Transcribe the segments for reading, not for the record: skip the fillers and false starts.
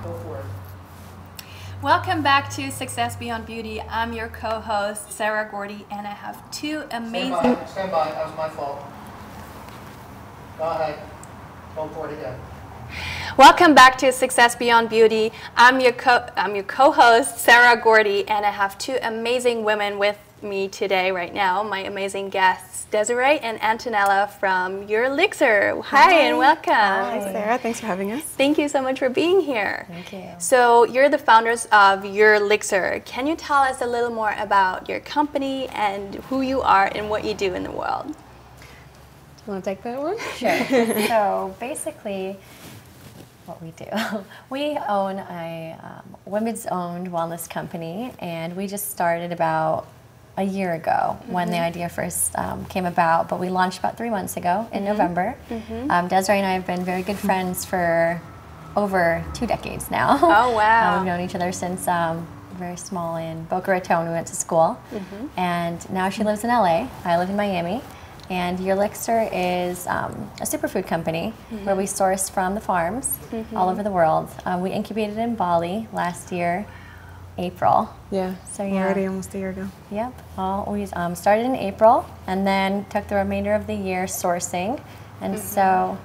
Go for it. Welcome back to Success Beyond Beauty. I'm your co-host, Sarah Gordy, and I have two amazing... Stand by. That was my fault. Go ahead. Go for it again. Welcome back to Success Beyond Beauty. I'm your co-host, Sarah Gordy, and I have two amazing women with me today right now. My amazing guests, Desiree and Antonella from your Elixir. Hi and welcome. Hi Sarah, thanks for having us. Thank you so much for being here. Thank you. So you're the founders of your Elixir. Can you tell us a little more about your company and who you are and what you do in the world? Do you want to take that one? Sure. So basically, what we do, we own a women's owned wellness company, and we just started about a year ago when the idea first came about, but we launched about 3 months ago in November. Desiree and I have been very good friends for over 2 decades now. Oh, wow. We've known each other since very small in Boca Raton. We went to school, and now she lives in LA. I live in Miami. And your Elixir is a superfood company where we source from the farms all over the world. We incubated in Bali last year, April. Yeah, so yeah, already almost a year ago. Yep, we started in April and then took the remainder of the year sourcing. And so,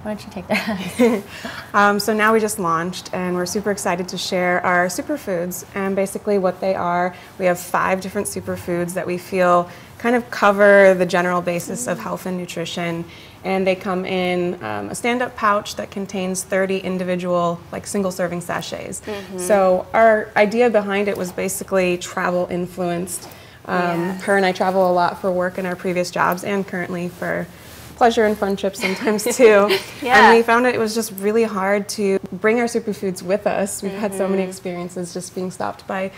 why don't you take that? So now we just launched, and we're super excited to share our superfoods. And basically what they are, we have 5 different superfoods that we feel kind of cover the general basis of health and nutrition. And they come in a stand-up pouch that contains 30 individual, like, single-serving sachets. So our idea behind it was basically travel-influenced. Her and I travel a lot for work in our previous jobs, and currently for pleasure and fun trips sometimes too. And we found it was just really hard to bring our superfoods with us. We've had so many experiences just being stopped by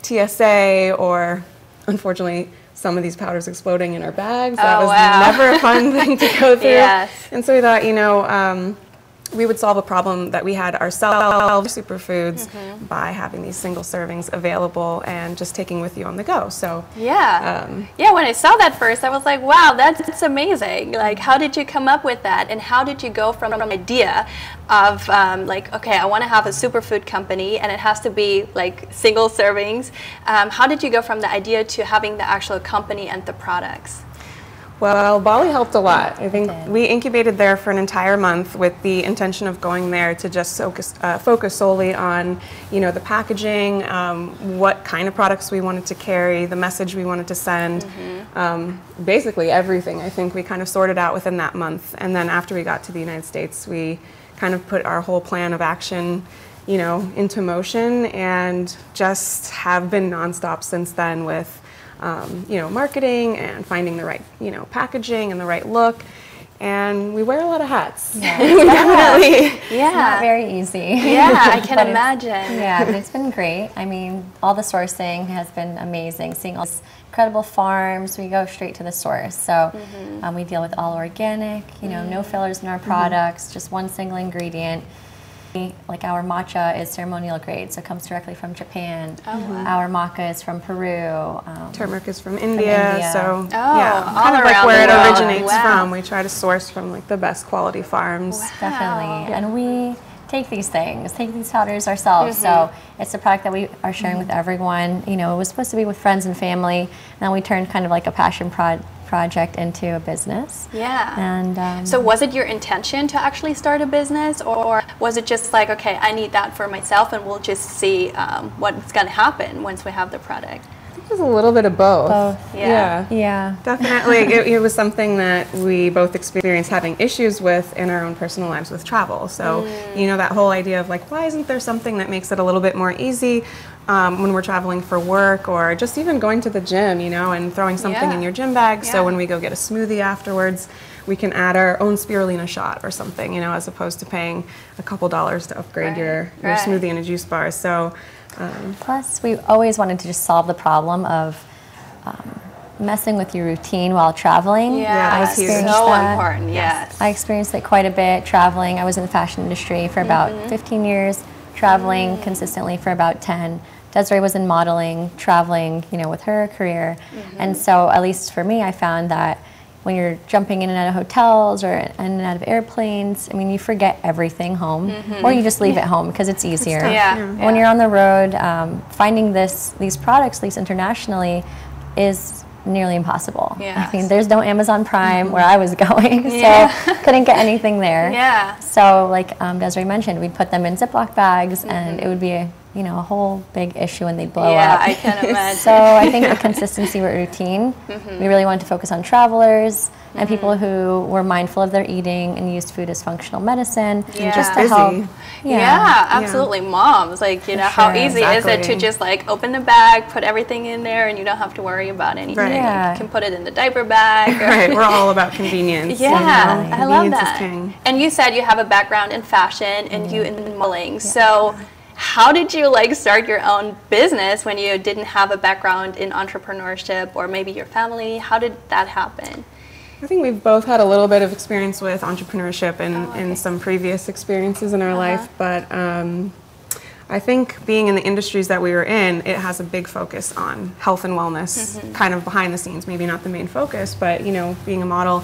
TSA, or unfortunately some of these powders exploding in our bags. That was never a fun thing to go through. And so we thought, you know, we would solve a problem that we had ourselves, superfoods, by having these single servings available and just taking with you on the go. So when I saw that first, I was like, wow, that's amazing. Like, how did you come up with that? And how did you go from an idea of like, okay, I want to have a superfood company and it has to be like single servings. How did you go from the idea to having the actual company and the products? Well, Bali helped a lot. I think we incubated there for an entire month with the intention of going there to just focus solely on, you know, the packaging, what kind of products we wanted to carry, the message we wanted to send, basically everything. I think we kind of sorted out within that month. And then after we got to the United States, we kind of put our whole plan of action, you know, into motion, and just have been nonstop since then with you know, marketing and finding the right, you know, packaging and the right look. And we wear a lot of hats. Definitely. It's not very easy. I can imagine. But it's been great. I mean, all the sourcing has been amazing. Seeing all these incredible farms, we go straight to the source. So we deal with all organic, you know, no fillers in our products, just one single ingredient. Like our matcha is ceremonial grade, so it comes directly from Japan. Our maca is from Peru. Turmeric is from India. So kind of like where it originates from. We try to source from like the best quality farms. Definitely, and we take these powders ourselves. So it's a product that we are sharing with everyone. You know, it was supposed to be with friends and family, and then we turned kind of like a passion project into a business. And so was it your intention to actually start a business, or was it just like, okay, I need that for myself and we'll just see what's going to happen once we have the product? I think it was a little bit of both. Yeah. Definitely. It was something that we both experienced having issues with in our own personal lives with travel. So, you know, that whole idea of like, why isn't there something that makes it a little bit more easy when we're traveling for work, or just even going to the gym, you know, and throwing something in your gym bag. So when we go get a smoothie afterwards, we can add our own spirulina shot or something, you know, as opposed to paying a couple dollars to upgrade your smoothie and a juice bar. So plus, we always wanted to just solve the problem of messing with your routine while traveling. I experienced so that. Important. I experienced it quite a bit traveling. I was in the fashion industry for about 15 years, traveling consistently for about 10. Desiree was in modeling, traveling, you know, with her career. And so, at least for me, I found that when you're jumping in and out of hotels or in and out of airplanes, I mean, you forget everything home, or you just leave it home because it's easier. When you're on the road, finding these products, at least internationally, is nearly impossible. I mean, there's no Amazon Prime where I was going, so couldn't get anything there. So like Desiree mentioned, we'd put them in Ziploc bags, and it would be a whole big issue when they blow up. I can imagine. So I think the consistency with routine, we really wanted to focus on travelers and people who were mindful of their eating and used food as functional medicine, just to help. Absolutely. Moms, like, how easy is it to just like open the bag, put everything in there, and you don't have to worry about anything. You can put it in the diaper bag. We're all about convenience. I love Convenience that. is king. And you said you have a background in fashion and you in modeling. So how did you like start your own business when you didn't have a background in entrepreneurship, or maybe your family? How did that happen? I think we've both had a little bit of experience with entrepreneurship in some previous experiences in our life, but I think being in the industries that we were in, it has a big focus on health and wellness, kind of behind the scenes, maybe not the main focus, but being a model,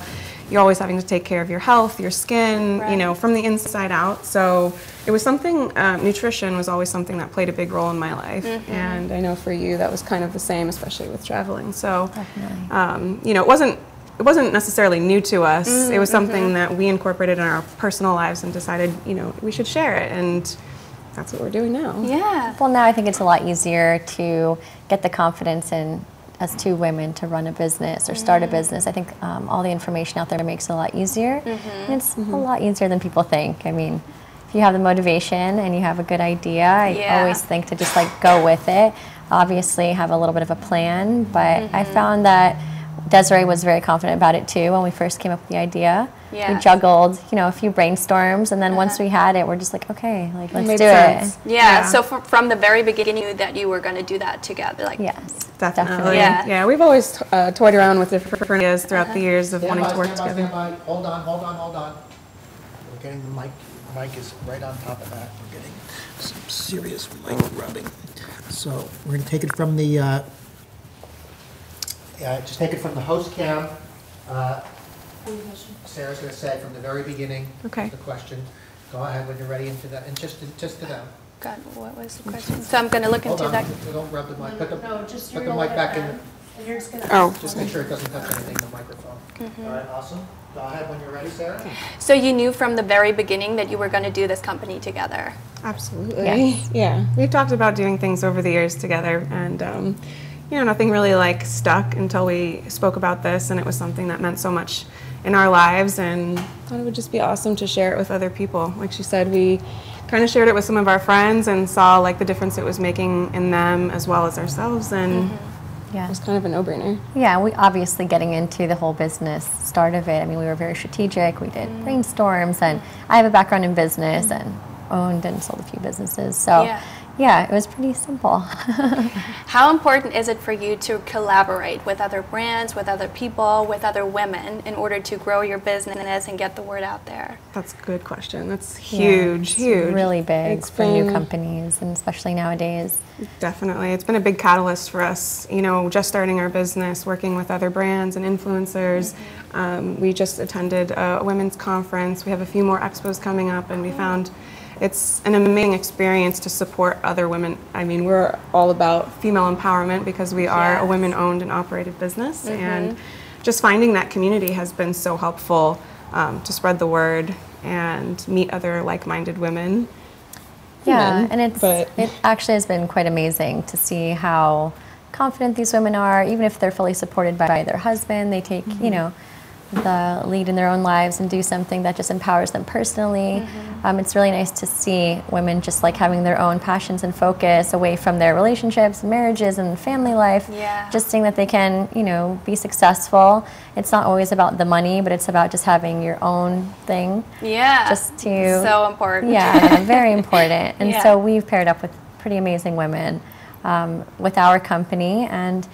you're always having to take care of your health, your skin, from the inside out. So it was something, nutrition was always something that played a big role in my life. And I know for you that was kind of the same, especially with traveling. So, it wasn't necessarily new to us. It was something that we incorporated in our personal lives and decided, we should share it. And that's what we're doing now. Well, now I think it's a lot easier to get the confidence in as two women to run a business or start a business. I think all the information out there makes it a lot easier. And it's a lot easier than people think. I mean, if you have the motivation and you have a good idea, I always think to just like go with it. Obviously have a little bit of a plan, but I found that Desiree was very confident about it too when we first came up with the idea. We juggled, a few brainstorms, and then once we had it, we're just like, okay, like let's do it. So from the very beginning, you knew that you were going to do that together. Like, yes, definitely. We've always toyed around with different ideas throughout the years of wanting to work together. Hold on. We're getting the mic. The mic is right on top of that. We're getting some serious mic rubbing. So we're going to take it from the. Just take it from the host cam. Sarah's going to say from the very beginning the question. Go ahead when you're ready into that, and just to them. God, what was the question? So I'm going to look into that. Don't rub the mic. Put the mic back in. Just make sure it doesn't touch anything in the microphone. All right, awesome. Go ahead when you're ready, Sarah. So you knew from the very beginning that you were going to do this company together? Absolutely. Yeah. We've talked about doing things over the years together, and nothing really like stuck until we spoke about this, and it was something that meant so much in our lives, and I thought it would just be awesome to share it with other people. Like she said, we kind of shared it with some of our friends and saw like the difference it was making in them as well as ourselves, and it was kind of a no-brainer. We obviously getting into the whole business start of it. I mean, we were very strategic. We did brainstorms, and I have a background in business and owned and sold a few businesses. So it was pretty simple. How important is it for you to collaborate with other brands, with other people, with other women in order to grow your business and get the word out there? That's a good question. That's huge, huge. Really big for new companies, and especially nowadays. Definitely. It's been a big catalyst for us, just starting our business, working with other brands and influencers. We just attended a women's conference. We have a few more expos coming up, and we found it's an amazing experience to support other women. I mean, we're all about female empowerment because we are a women-owned and operated business, and just finding that community has been so helpful to spread the word and meet other like-minded women. And it actually has been quite amazing to see how confident these women are, even if they're fully supported by their husband. They take, the lead in their own lives and do something that just empowers them personally. It's really nice to see women just like having their own passions and focus away from their relationships, marriages, and family life. Just seeing that they can, be successful. It's not always about the money, but it's about just having your own thing. Just to so important. Very important. And so we've paired up with pretty amazing women with our company, and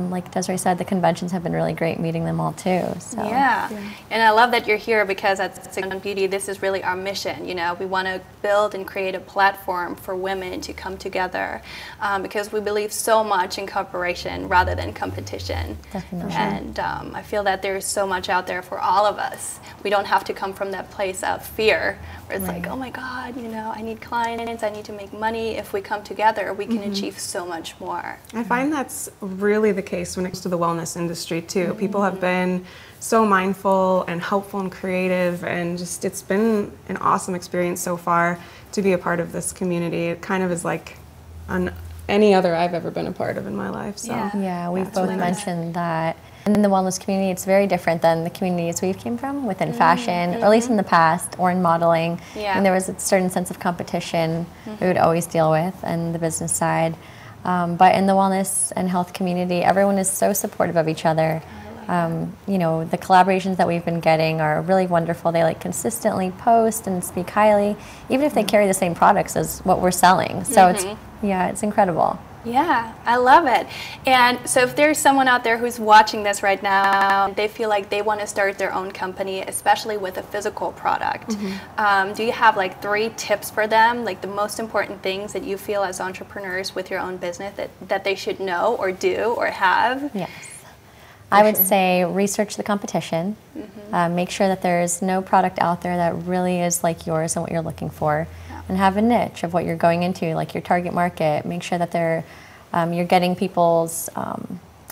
like Desiree said, the conventions have been really great meeting them all too. So. Yeah. And I love that you're here because at Six Beauty, this is really our mission. You know, we want to build and create a platform for women to come together because we believe so much in cooperation rather than competition. Definitely. And I feel that there's so much out there for all of us. We don't have to come from that place of fear where it's like, oh my God, you know, I need clients, I need to make money. If we come together, we can achieve so much more. I find that's really the case when it comes to the wellness industry too. People have been so mindful and helpful and creative, and just it's been an awesome experience so far to be a part of this community. It kind of is like on any other I've ever been a part of in my life. So Yeah, we've it's both really nice. mentioned that in the wellness community, it's very different than the communities we came from within fashion, or at least in the past, or in modeling. Yeah. And there was a certain sense of competition we would always deal with, and the business side. But in the wellness and health community, everyone is so supportive of each other. You know, the collaborations that we've been getting are really wonderful. They like consistently post and speak highly, even if they carry the same products as what we're selling. So it's incredible. Yeah, I love it. And so if there's someone out there who's watching this right now, they feel like they want to start their own company, especially with a physical product, do you have like 3 tips for them, like the most important things that you feel as entrepreneurs with your own business that they should know or do or have? Yes. I would say research the competition. Make sure that there's no product out there that really is like yours and what you're looking for. And have a niche of what you're going into, like your target market. Make sure that you're getting people's,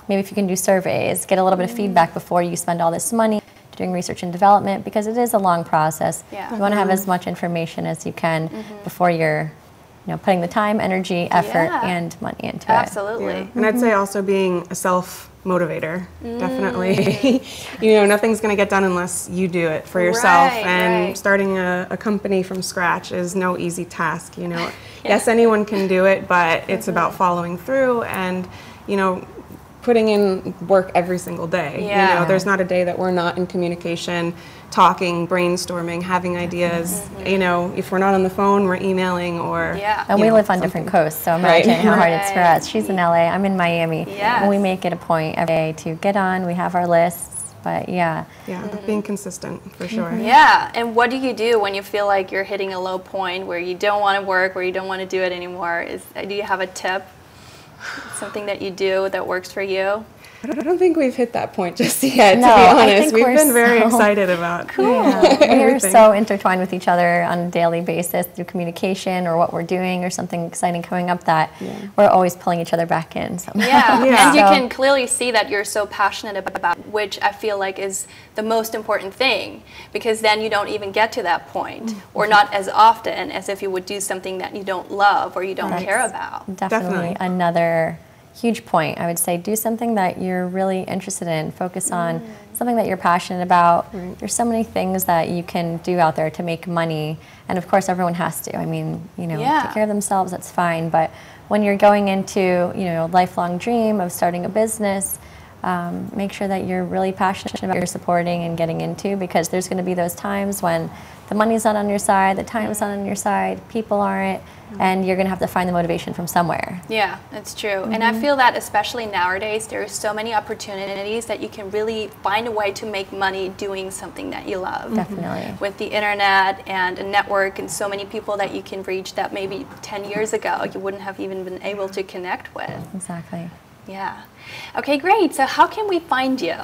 maybe if you can do surveys, get a little bit of feedback before you spend all this money doing research and development, because it is a long process. Yeah. You want to have as much information as you can before you're putting the time, energy, effort, and money into it. Absolutely. And I'd say also being a self-motivator, definitely. Nothing's going to get done unless you do it for yourself. And starting a company from scratch is no easy task. Yes, anyone can do it, but it's about following through and, putting in work every single day. Yeah. There's not a day that we're not in communication, talking, brainstorming, having ideas. If we're not on the phone, we're emailing or and we live on different coasts, so imagine how hard it's for us. She's in LA, I'm in Miami. Yes. And we make it a point every day to get on. We have our lists, but but being consistent for sure. Yeah, and what do you do when you feel like you're hitting a low point where you don't want to work, where you don't want to do it anymore? Do you have a tip? Something that you do that works for you? I don't think we've hit that point just yet, No, to be I honest. think We've we're been very so excited about Cool. We're so intertwined with each other on a daily basis through communication or what we're doing or something exciting coming up that we're always pulling each other back in somehow. And you can clearly see that you're so passionate about, which I feel like is the most important thing, because then you don't even get to that point, or not as often as if you would do something that you don't love or you don't care about. Definitely another huge point. I would say do something that you're really interested in. Focus on something that you're passionate about. There's so many things that you can do out there to make money, and of course everyone has to. I mean, take care of themselves, that's fine, but when you're going into, a lifelong dream of starting a business, make sure that you're really passionate about what you're supporting and getting into, because there's going to be those times when the money's not on your side, the time's not on your side, people aren't, and you're going to have to find the motivation from somewhere. Yeah, that's true. And I feel that especially nowadays, there are so many opportunities that you can really find a way to make money doing something that you love. Definitely. With the internet and a network and so many people that you can reach that maybe 10 years ago you wouldn't have even been able to connect with. Exactly. Yeah. Okay, great. So how can we find you?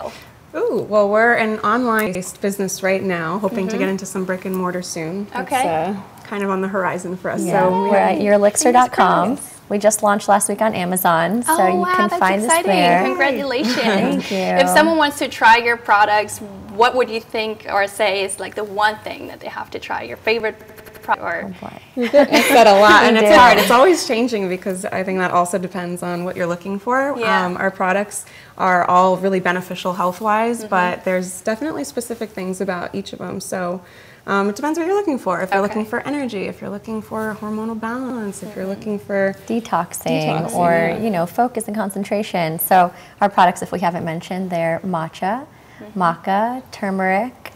Ooh, well, we're an online-based business right now, hoping to get into some brick and mortar soon. Okay. It's kind of on the horizon for us. Yeah. So We're at yourelixir.com. We just launched last week on Amazon, so you can find us there. Congratulations. Thank you. If someone wants to try your products, what would you think or say is like the one thing that they have to try? Your favorite product? Or you said a lot, and it's hard. It's always changing, because I think that also depends on what you're looking for. Yeah. Our products are all really beneficial health-wise, but there's definitely specific things about each of them. So it depends what you're looking for. If you're looking for energy, if you're looking for hormonal balance, if you're looking for detoxing or focus and concentration. So our products, if we haven't mentioned, they're matcha, maca, turmeric,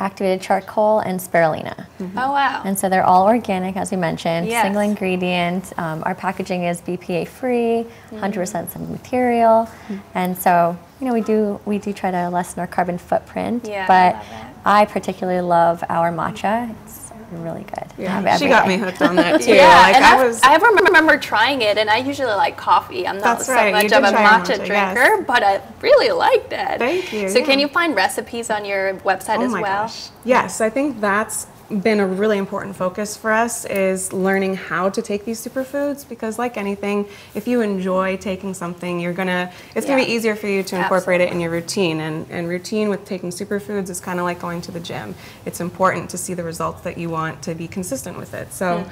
activated charcoal, and spirulina. Oh, wow. And so they're all organic, as we mentioned, Yes. single ingredient. Our packaging is BPA free, 100% some material, and so we do try to lessen our carbon footprint. Yeah, I but love it. I particularly love our matcha. It's really good. I have it She every got day. me hooked on that too. Yeah, Like and I I remember trying it, and I usually like coffee. I'm not That's so right, much you of did a try our matcha matcha, drinker, yes. but I really like that. Thank you, So can yeah. you find recipes on your website as my well? gosh. Yes, I think that's been a really important focus for us, is learning how to take these superfoods, because like anything, if you enjoy taking something, it's gonna Yeah. be easier for you to incorporate it in your routine. And routine with taking superfoods is kind of like going to the gym. It's important to see the results that you want to be consistent with it. So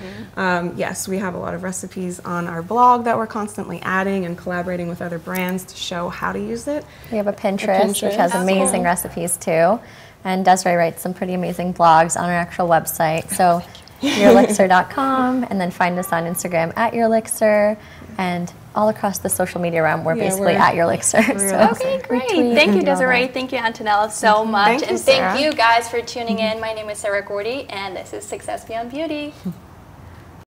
yes, we have a lot of recipes on our blog that we're constantly adding and collaborating with other brands to show how to use it. We have a Pinterest, which has Pinterest. amazing recipes too. And Desiree writes some pretty amazing blogs on our actual website. So yourelixir.com, and then find us on Instagram at yourelixir, and all across the social media realm, we're basically we're- at yourelixir. So Okay, great. tweet Thank you, and do all Desiree. that. Thank you, Antonella, so much. Thank you, and thank Sarah. you guys for tuning in. My name is Sarah Gordy, and this is Success Beyond Beauty.